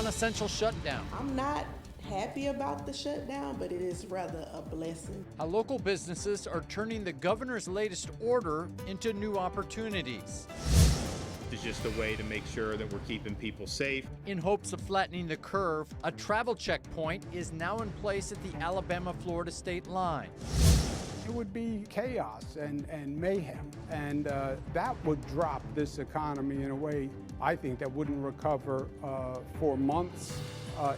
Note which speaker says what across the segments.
Speaker 1: non-essential shutdown.
Speaker 2: I'm not happy about the shutdown, but it is rather a blessing.
Speaker 1: How local businesses are turning the governor's latest order into new opportunities.
Speaker 3: It's just a way to make sure that we're keeping people safe.
Speaker 1: In hopes of flattening the curve, a travel checkpoint is now in place at the Alabama-Florida state line.
Speaker 4: It would be chaos and mayhem, and that would drop this economy in a way, I think, that wouldn't recover for months,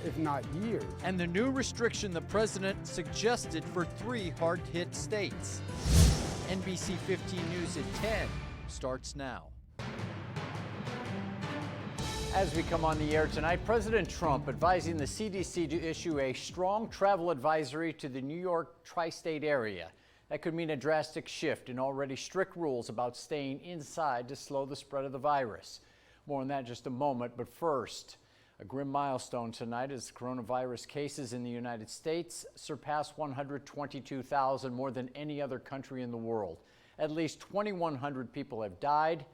Speaker 4: if not years.
Speaker 1: And the new restriction the president suggested for 3 hard-hit states. NBC 15 News at 10 starts now. As we come on the air tonight, President Trump advising the CDC to issue a strong travel advisory to the New York tri-state area. That could mean a drastic shift in already strict rules about staying inside to slow the spread of the virus. More on that in just a moment, but first, a grim milestone tonight as coronavirus cases in the United States surpass 122,000, more than any other country in the world. At least 2,100 people have died.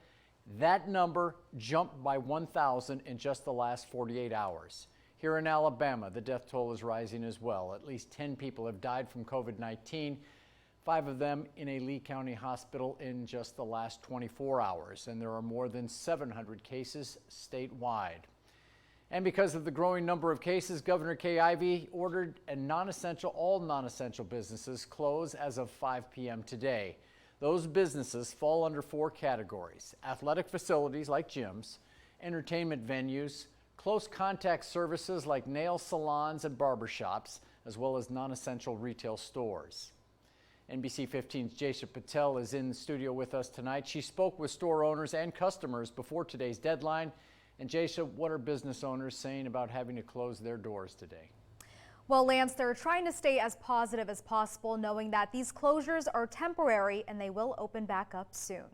Speaker 1: That number jumped by 1,000 in just the last 48 hours. Here in Alabama, the death toll is rising as well. At least 10 people have died from COVID-19, 5 of them in a Lee County hospital in just the last 24 hours, and there are more than 700 cases statewide. And because of the growing number of cases, Governor Kay Ivey ordered all non-essential businesses close as of 5 p.m. today. Those businesses fall under 4 categories: athletic facilities like gyms, entertainment venues, close contact services like nail salons and barbershops, as well as non-essential retail stores. NBC 15's Jaisha Patel is in the studio with us tonight. She spoke with store owners and customers before today's deadline. And Jaisha, what are business owners saying about having to close their doors today?
Speaker 5: Well, Lance, they're trying to stay as positive as possible, knowing that these closures are temporary and they will open back up soon.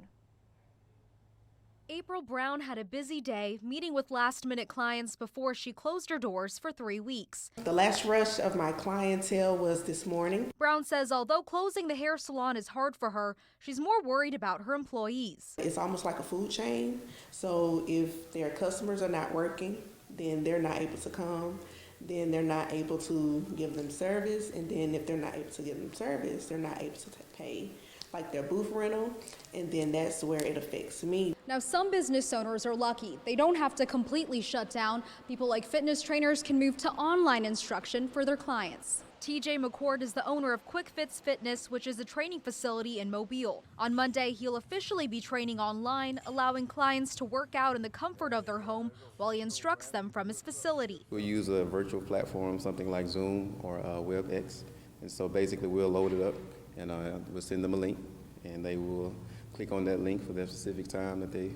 Speaker 6: April Brown had a busy day meeting with last-minute clients before she closed her doors for 3 weeks.
Speaker 2: The last rush of my clientele was this morning.
Speaker 6: Brown says although closing the hair salon is hard for her, she's more worried about her employees.
Speaker 2: It's almost like a food chain. So if their customers are not working, then they're not able to come. Then they're not able to give them service. And then if they're not able to give them service, they're not able to pay like their booth rental, and then that's where it affects me.
Speaker 5: Now, some business owners are lucky. They don't have to completely shut down. People like fitness trainers can move to online instruction for their clients.
Speaker 6: TJ McCord is the owner of Quick Fits Fitness, which is a training facility in Mobile. On Monday, he'll officially be training online, allowing clients to work out in the comfort of their home while he instructs them from his facility.
Speaker 7: We'll use a virtual platform, something like Zoom or WebEx. And so basically we'll load it up and we'll send them a link, and they will click on that link for their specific time that they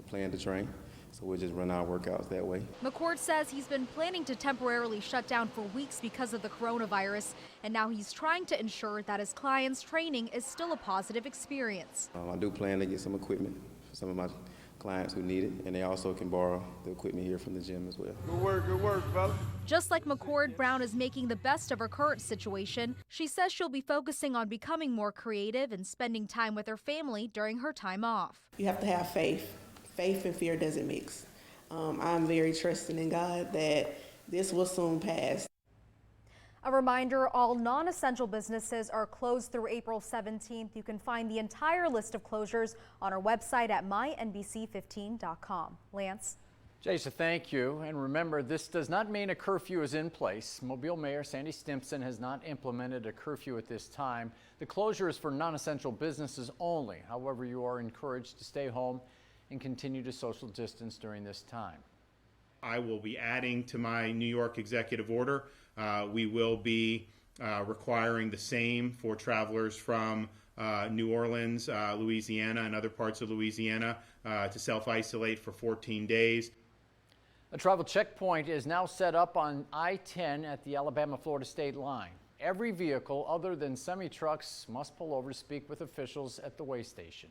Speaker 7: plan to train. So we'll just run our workouts that way.
Speaker 6: McCord says he's been planning to temporarily shut down for weeks because of the coronavirus, and now he's trying to ensure that his clients' training is still a positive experience.
Speaker 7: I do plan to get some equipment for some of my clients who need it, and they also can borrow the equipment here from the gym as well.
Speaker 8: Good work, fella.
Speaker 6: Just like McCord, Brown is making the best of her current situation. She says she'll be focusing on becoming more creative and spending time with her family during her time off.
Speaker 2: You have to have faith. Faith and fear doesn't mix. I'm very trusting in God that this will soon pass.
Speaker 5: A reminder, all non-essential businesses are closed through April 17th. You can find the entire list of closures on our website at mynbc15.com. Lance?
Speaker 1: Jaisha, thank you. And remember, this does not mean a curfew is in place. Mobile Mayor Sandy Stimpson has not implemented a curfew at this time. The closure is for non-essential businesses only. However, you are encouraged to stay home and continue to social distance during this time.
Speaker 3: I will be adding to my New York executive order. We will be requiring the same for travelers from New Orleans, Louisiana, and other parts of Louisiana to self-isolate for 14 days.
Speaker 1: A travel checkpoint is now set up on I-10 at the Alabama-Florida state line. Every vehicle other than semi-trucks must pull over to speak with officials at the weigh station.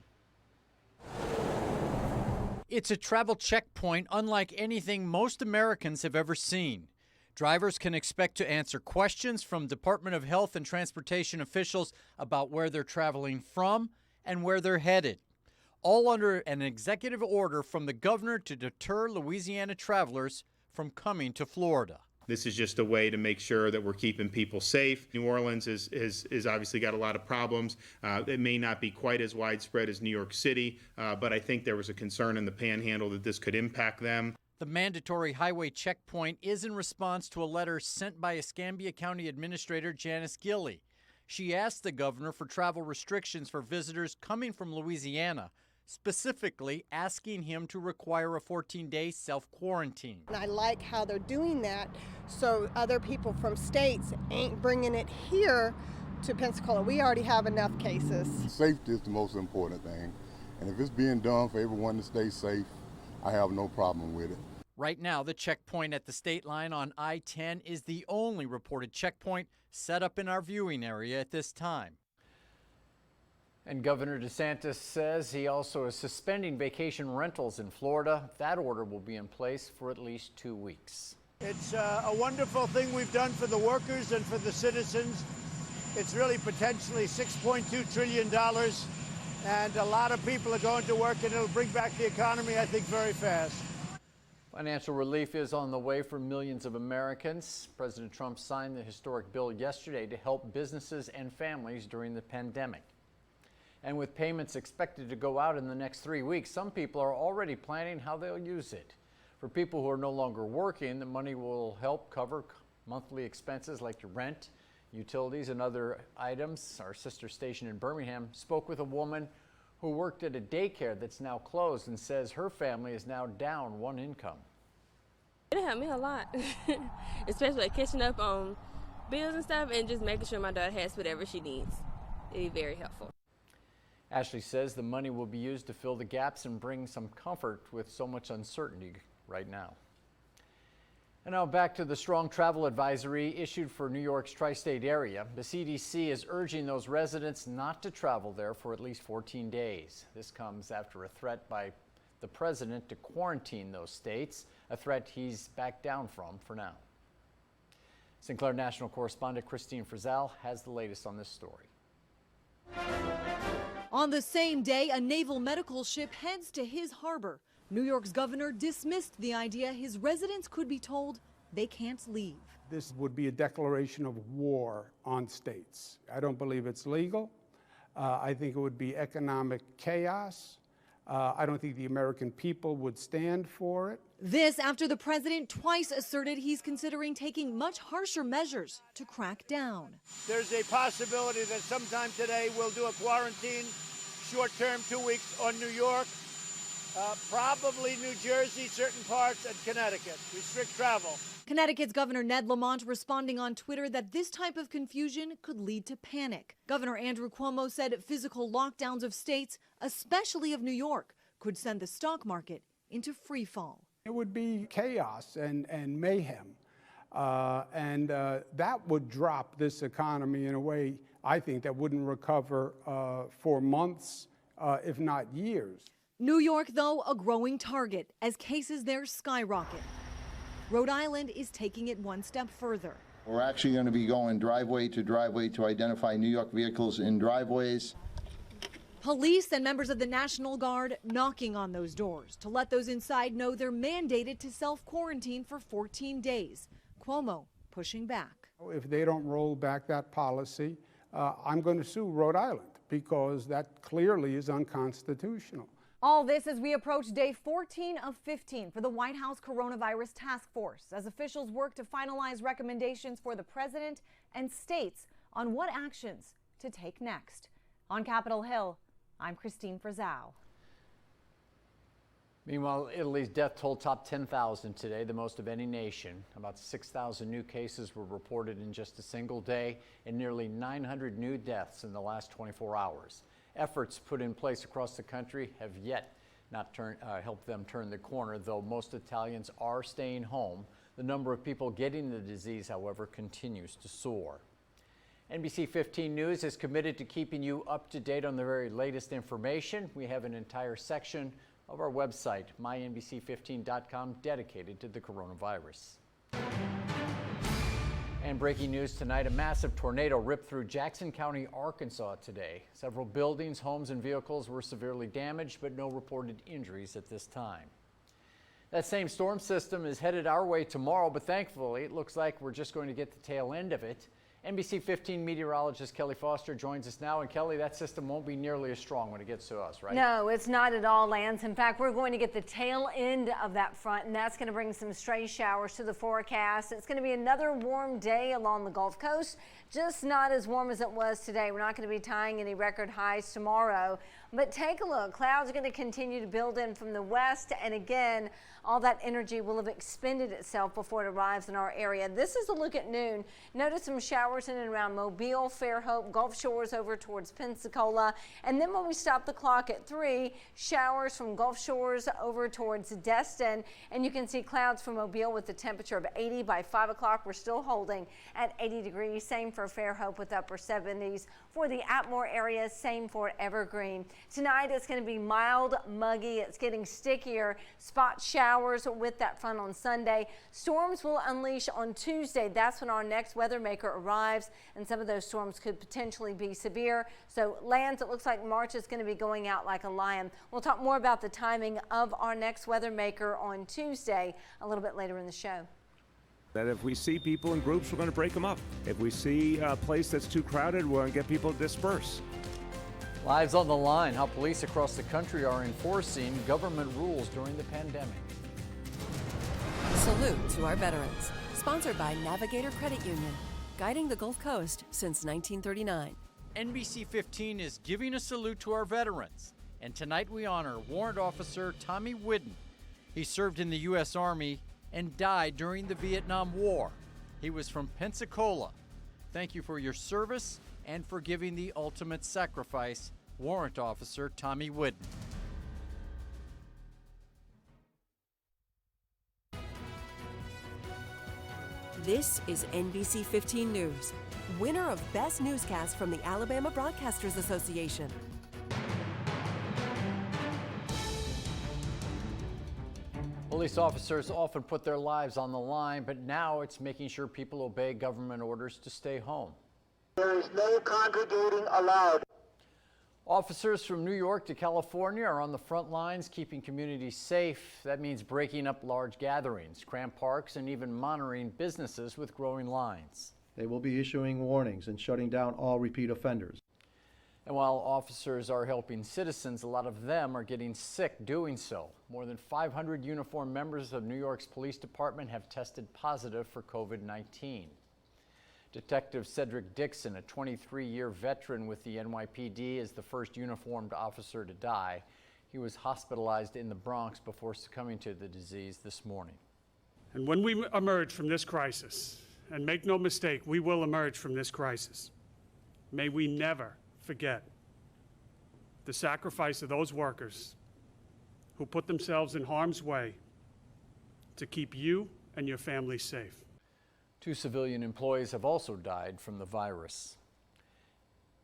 Speaker 1: It's a travel checkpoint unlike anything most Americans have ever seen. Drivers can expect to answer questions from Department of Health and Transportation officials about where they're traveling from and where they're headed, all under an executive order from the governor to deter Louisiana travelers from coming to Florida.
Speaker 3: This is just a way to make sure that we're keeping people safe. New Orleans is obviously got a lot of problems. It may not be quite as widespread as New York City, but I think there was a concern in the Panhandle that this could impact them.
Speaker 1: The mandatory highway checkpoint is in response to a letter sent by Escambia County Administrator Janice Gilley. She asked the governor for travel restrictions for visitors coming from Louisiana, specifically asking him to require a 14-day self-quarantine.
Speaker 8: And I like how they're doing that so other people from states ain't bringing it here to Pensacola. We already have enough cases.
Speaker 9: Safety is the most important thing, and if it's being done for everyone to stay safe, I have no problem with it.
Speaker 1: Right now, the checkpoint at the state line on I-10 is the only reported checkpoint set up in our viewing area at this time. And Governor DeSantis says he also is suspending vacation rentals in Florida. That order will be in place for at least 2 weeks.
Speaker 10: It's a wonderful thing we've done for the workers and for the citizens. It's really potentially $6.2 trillion, and a lot of people are going to work, and it'll bring back the economy, I think, very fast.
Speaker 1: Financial relief is on the way for millions of Americans. President Trump signed the historic bill yesterday to help businesses and families during the pandemic. And with payments expected to go out in the next 3 weeks, some people are already planning how they'll use it. For people who are no longer working, the money will help cover monthly expenses like your rent, utilities, and other items. Our sister station in Birmingham spoke with a woman who worked at a daycare that's now closed and says her family is now down one income.
Speaker 11: It helped me a lot, especially like catching up on bills and stuff and just making sure my daughter has whatever she needs. It'd be very helpful.
Speaker 1: Ashley says the money will be used to fill the gaps and bring some comfort with so much uncertainty right now. And now back to the strong travel advisory issued for New York's tri-state area. The CDC is urging those residents not to travel there for at least 14 days. This comes after a threat by the president to quarantine those states, a threat he's backed down from for now. Sinclair National correspondent Christine Frizzell has the latest on this story.
Speaker 12: On the same day, a naval medical ship heads to his harbor. New York's governor dismissed the idea his residents could be told they can't leave.
Speaker 4: This would be a declaration of war on states. I don't believe it's legal. I think it would be economic chaos. I don't think the American people would stand for it.
Speaker 12: This after the president twice asserted he's considering taking much harsher measures to crack down.
Speaker 10: There's a possibility that sometime today we'll do a quarantine, short-term, 2 weeks on New York, probably New Jersey, certain parts, and Connecticut. Restrict travel.
Speaker 12: Connecticut's Governor Ned Lamont responding on Twitter that this type of confusion could lead to panic. Governor Andrew Cuomo said physical lockdowns of states, especially of New York, could send the stock market into free fall.
Speaker 4: It would be chaos and mayhem, and that would drop this economy in a way, I think, that wouldn't recover for months, if not years.
Speaker 12: New York, though, a growing target as cases there skyrocket. Rhode Island is taking it one step further.
Speaker 13: We're actually going to be going driveway to identify New York vehicles in driveways.
Speaker 12: Police and members of the National Guard knocking on those doors to let those inside know they're mandated to self-quarantine for 14 days. Cuomo pushing back.
Speaker 4: If they don't roll back that policy, I'm going to sue Rhode Island because that clearly is unconstitutional.
Speaker 5: All this as we approach day 14 of 15 for the White House Coronavirus Task Force, as officials work to finalize recommendations for the president and states on what actions to take next. On Capitol Hill, I'm Christine Frizzell.
Speaker 1: Meanwhile, Italy's death toll topped 10,000 today, the most of any nation. About 6,000 new cases were reported in just a single day, and nearly 900 new deaths in the last 24 hours. Efforts put in place across the country have yet not helped them turn the corner, though most Italians are staying home. The number of people getting the disease, however, continues to soar. NBC 15 News is committed to keeping you up to date on the very latest information. We have an entire section of our website, mynbc15.com, dedicated to the coronavirus. And breaking news tonight, a massive tornado ripped through Jackson County, Arkansas today. Several buildings, homes, and vehicles were severely damaged, but no reported injuries at this time. That same storm system is headed our way tomorrow, but thankfully it looks like we're just going to get the tail end of it. NBC 15 meteorologist Kelly Foster joins us now. And Kelly, that system won't be nearly as strong when it gets to us, right?
Speaker 14: No, it's not at all, Lance. In fact, we're going to get the tail end of that front, and that's going to bring some stray showers to the forecast. It's going to be another warm day along the Gulf Coast, just not as warm as it was today. We're not going to be tying any record highs tomorrow. But take a look. Clouds are going to continue to build in from the west, and again, all that energy will have expended itself before it arrives in our area. This is a look at noon. Notice some showers in and around Mobile, Fairhope, Gulf Shores over towards Pensacola. And then when we stop the clock at 3, showers from Gulf Shores over towards Destin. And you can see clouds from Mobile with a temperature of 80 by 5 o'clock. We're still holding at 80 degrees. Same for Fairhope with upper 70s. For the Atmore area, same for Evergreen. Tonight it's going to be mild, muggy. It's getting stickier. Spot showers with that front on Sunday. Storms will unleash on Tuesday. That's when our next weather maker arrives, and some of those storms could potentially be severe. So, Lance, it looks like March is going to be going out like a lion. We'll talk more about the timing of our next weather maker on Tuesday a little bit later in the show.
Speaker 15: That if we see people in groups, we're going to break them up. If we see a place that's too crowded, we're going to get people to disperse.
Speaker 1: Lives on the line, how police across the country are enforcing government rules during the pandemic.
Speaker 16: Salute to our veterans. Sponsored by Navigator Credit Union, guiding the Gulf Coast since 1939.
Speaker 1: NBC 15 is giving a salute to our veterans. And tonight we honor Warrant Officer Tommy Whidden. He served in the U.S. Army and died during the Vietnam War. He was from Pensacola. Thank you for your service and for giving the ultimate sacrifice, Warrant Officer Tommy Whidden.
Speaker 16: This is NBC 15 News, winner of Best Newscast from the Alabama Broadcasters Association.
Speaker 1: Police officers often put their lives on the line, but now it's making sure people obey government orders to stay home.
Speaker 17: There is no congregating allowed.
Speaker 1: Officers from New York to California are on the front lines keeping communities safe. That means breaking up large gatherings, cramped parks, and even monitoring businesses with growing lines.
Speaker 18: They will be issuing warnings and shutting down all repeat offenders.
Speaker 1: And while officers are helping citizens, a lot of them are getting sick doing so. More than 500 uniformed members of New York's police department have tested positive for COVID-19. Detective Cedric Dixon, a 23-year veteran with the NYPD, is the first uniformed officer to die. He was hospitalized in the Bronx before succumbing to the disease this morning.
Speaker 4: And when we emerge from this crisis, and make no mistake, we will emerge from this crisis, may we never forget the sacrifice of those workers who put themselves in harm's way to keep you and your family safe.
Speaker 1: 2 civilian employees have also died from the virus.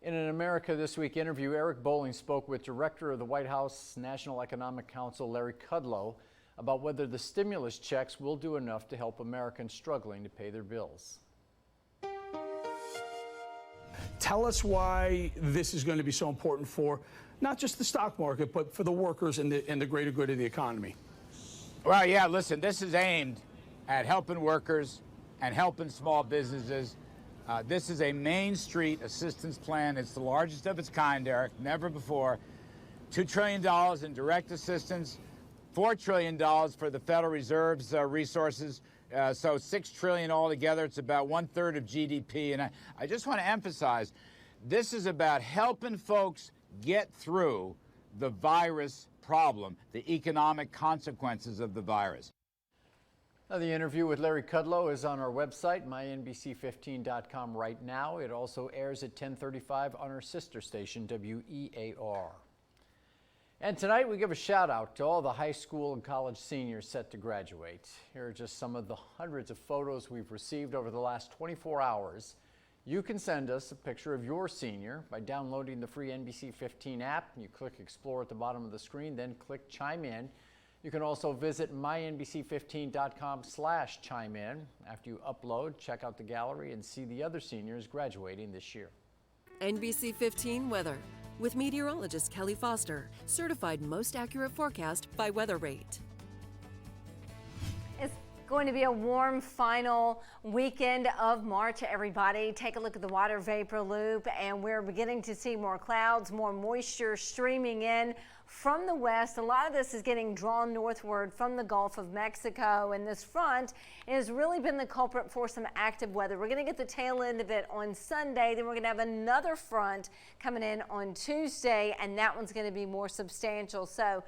Speaker 1: In an America This Week interview, Eric Bolling spoke with Director of the White House National Economic Council, Larry Kudlow, about whether the stimulus checks will do enough to help Americans struggling to pay their bills.
Speaker 19: Tell us why this is going to be so important for not just the stock market, but for the workers and the greater good of the economy.
Speaker 20: Well, yeah, listen, this is aimed at helping workers and helping small businesses. This is a Main Street assistance plan. It's the largest of its kind, Eric, never before. $2 trillion in direct assistance, $4 trillion for the Federal Reserve's resources. So $6 trillion altogether. It's about 1/3 of GDP. And I just want to emphasize, this is about helping folks get through the virus problem, the economic consequences of the virus.
Speaker 1: Now, the interview with Larry Kudlow is on our website, mynbc15.com right now. It also airs at 10:35 on our sister station, WEAR. And tonight we give a shout out to all the high school and college seniors set to graduate. Here are just some of the hundreds of photos we've received over the last 24 hours. You can send us a picture of your senior by downloading the free NBC 15 app. You click Explore at the bottom of the screen, then click Chime In. You can also visit mynbc15.com/chime-in. After you upload, check out the gallery and see the other seniors graduating this year.
Speaker 16: NBC 15 Weather with meteorologist Kelly Foster, certified most accurate forecast by Weather Rate.
Speaker 14: Going to be a warm final weekend of March, everybody. Take a look at the water vapor loop, and we're beginning to see more clouds, more moisture streaming in from the west. A lot of this is getting drawn northward from the Gulf of Mexico, and this front has really been the culprit for some active weather. We're going to get the tail end of it on Sunday, then we're going to have another front coming in on Tuesday, and that one's going to be more substantial. So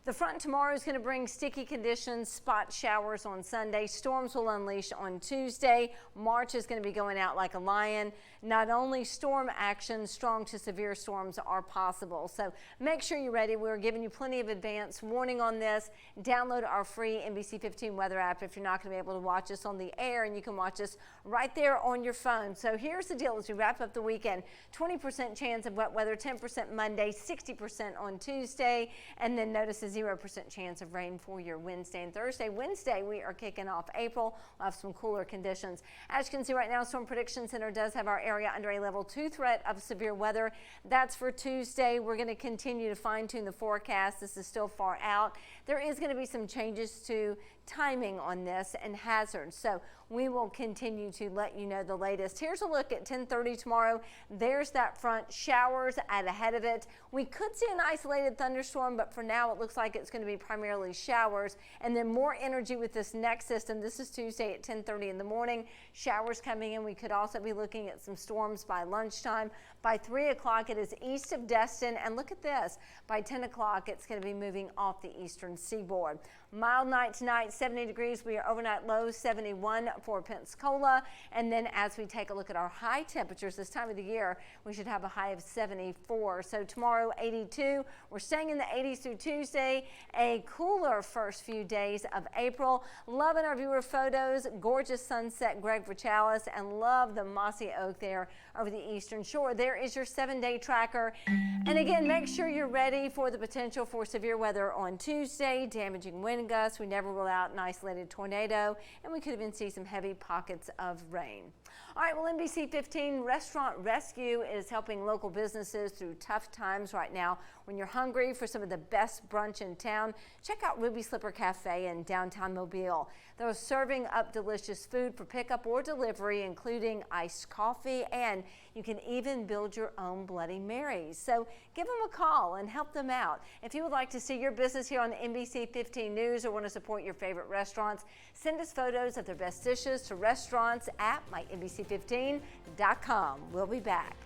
Speaker 14: the front tomorrow is going to bring sticky conditions, spot showers on Sunday. Storms will unleash on Tuesday. March is going to be going out like a lion. Not only storm action, strong to severe storms are possible. So make sure you're ready. We're giving you plenty of advance warning on this. Download our free NBC 15 weather app if you're not going to be able to watch us on the air, and you can watch us right there on your phone. So here's the deal as we wrap up the weekend. 20% chance of wet weather, 10% Monday, 60% on Tuesday, and then notice a 0% chance of rain for your Wednesday and Thursday. Wednesday, we are kicking off April. We'll have some cooler conditions. As you can see right now, Storm Prediction Center does have our area under a level 2 threat of severe weather. That's for Tuesday. We're going to continue to fine tune the forecast. This is still far out. There is going to be some changes to timing on this and hazards. So we will continue to let you know the latest. Here's a look at 10:30 tomorrow. There's that front, showers at ahead of it. We could see an isolated thunderstorm, but for now it looks like it's going to be primarily showers, and then more energy with this next system. This is Tuesday at 10:30 in the morning. Showers coming in. We could also be looking at some storms by lunchtime. By 3 o'clock it is east of Destin, and look at this. By 10 o'clock it's going to be moving off the eastern seaboard. Mild night tonight, 70 degrees. We are overnight low 71 for Pensacola. And then as we take a look at our high temperatures this time of the year, we should have a high of 74. So tomorrow 82. We're staying in the 80s through Tuesday. A cooler first few days of April. Loving our viewer photos. Gorgeous sunset, Greg Verchalis, and love the mossy oak there over the eastern shore. There is your 7-day tracker. And again, make sure you're ready for the potential for severe weather on Tuesday. Damaging wind gusts. We never rule out an isolated tornado, and we could even see some heavy pockets of rain. All right, well, NBC 15 Restaurant Rescue is helping local businesses through tough times right now. When you're hungry for some of the best brunch in town, check out Ruby Slipper Cafe in downtown Mobile. They're serving up delicious food for pickup or delivery, including iced coffee, and you can even build your own Bloody Marys. So give them a call and help them out. If you would like to see your business here on NBC 15 News or want to support your favorite restaurants, send us photos of their best dishes to restaurants@mynbc15.com. We'll be back.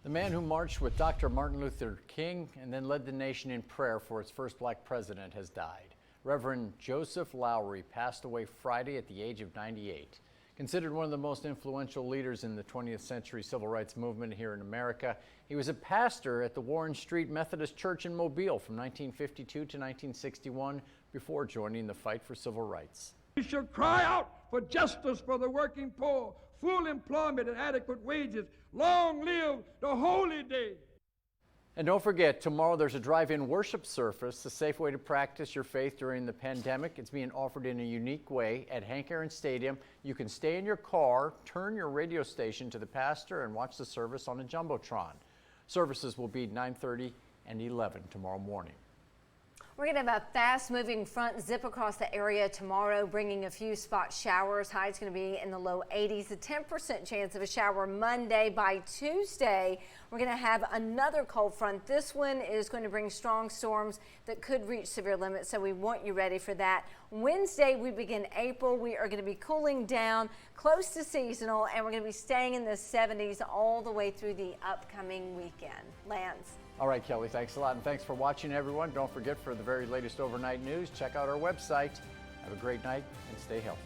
Speaker 1: The man who marched with Dr. Martin Luther King and then led the nation in prayer for its first black president has died. Reverend Joseph Lowry passed away Friday at the age of 98. Considered one of the most influential leaders in the 20th century civil rights movement here in America, he was a pastor at the Warren Street Methodist Church in Mobile from 1952 to 1961 before joining the fight for civil rights.
Speaker 21: We should cry out for justice for the working poor, full employment and adequate wages. Long live the holy day.
Speaker 1: And don't forget, tomorrow there's a drive-in worship service, a safe way to practice your faith during the pandemic. It's being offered in a unique way at Hank Aaron Stadium. You can stay in your car, turn your radio station to the pastor, and watch the service on a Jumbotron. Services will be 9:30 and 11 tomorrow morning.
Speaker 14: We're going to have a fast-moving front zip across the area tomorrow, bringing a few spot showers. High's going to be in the low 80s. A 10% chance of a shower Monday. By Tuesday, we're going to have another cold front. This one is going to bring strong storms that could reach severe limits, so we want you ready for that. Wednesday, we begin April. We are going to be cooling down close to seasonal, and we're going to be staying in the 70s all the way through the upcoming weekend. Lance.
Speaker 1: All right, Kelly, thanks a lot, and thanks for watching, everyone. Don't forget, for the very latest overnight news, check out our website. Have a great night and stay healthy.